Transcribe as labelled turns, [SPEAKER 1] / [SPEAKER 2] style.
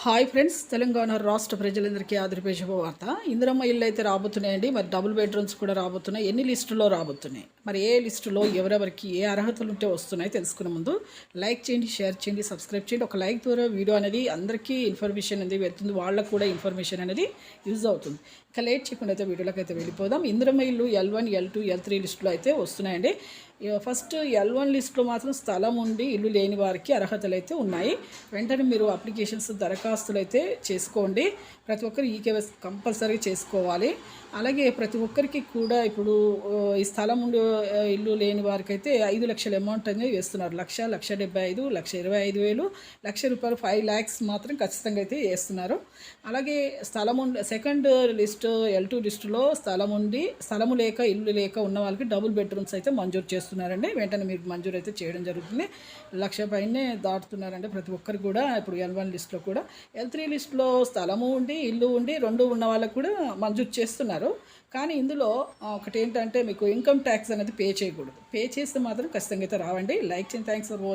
[SPEAKER 1] Hi friends, Telangana రాష్ట్ర ప్రజలందరికీ ఆదరిపే శుభవార్త. ఇందిరమ్మ ఇల్లు అయితే రాబోతున్నాయండి. మరి డబుల్ బెడ్రూమ్స్ కూడా రాబోతున్నాయి. ఎన్ని లిస్టులో రాబోతున్నాయి, మరి ఏ లిస్టులో ఎవరెవరికి ఏ అర్హతలు ఉంటే వస్తున్నాయి తెలుసుకునే ముందు లైక్ చేయండి, షేర్ చేయండి, సబ్స్క్రైబ్ చేయండి. ఒక లైక్ ద్వారా వీడియో అనేది అందరికీ ఇన్ఫర్మేషన్ అనేది వెళ్తుంది, వాళ్ళకు కూడా ఇన్ఫర్మేషన్ అనేది యూజ్ అవుతుంది. ఇక లేట్ చేయకుండా అయితే వీడియోలోకి అయితే వెళ్ళిపోదాం. ఇందిరమ్మ ఇల్లు L1, L2, L3 లిస్టులో అయితే వస్తున్నాయండి. ఫస్ట్ L1 లిస్టులో మాత్రం స్థలం ఉండి ఇల్లు లేని వారికి అర్హతలు అయితే ఉన్నాయి. వెంటనే మీరు అప్లికేషన్స్ దరఖాస్తులు అయితే చేసుకోండి. ప్రతి ఒక్కరు ఈకేవైసీ కంపల్సరీ చేసుకోవాలి. అలాగే ప్రతి ఒక్కరికి కూడా ఇప్పుడు ఈ స్థలం ఉండి ఇల్లు లేని వారికి అయితే 5 లక్షల అమౌంట్ అనేది వేస్తున్నారు. 1,75,000, 1,25,000, ₹1,00,000, 5 lakhs మాత్రం ఖచ్చితంగా అయితే వేస్తున్నారు. అలాగే స్థలం ఉండి సెకండ్ లిస్ట్ L2 లిస్టులో స్థలము లేక ఇల్లు లేక ఉన్న వాళ్ళకి డబుల్ బెడ్రూమ్స్ అయితే మంజూరు చేస్తున్నారండి. వెంటనే మీరు మంజూరు అయితే చేయడం జరుగుతుంది. 1,00,000 పైనే దాటుతున్నారండి ప్రతి ఒక్కరు కూడా. ఇప్పుడు L1 లిస్టులో కూడా, L3 లిస్టులో స్థలము ఉండి ఇల్లు ఉండి రెండు ఉన్న వాళ్ళకు కూడా మంజూరు చేస్తున్నారు. కానీ ఇందులో ఒకటి ఏంటంటే మీకు ఇన్కమ్ ట్యాక్స్ అనేది పే చేయకూడదు. పే చేస్తే మాత్రం ఖచ్చితంగా అయితే రావండి. లైక్ చేయండి. Thanks for watching.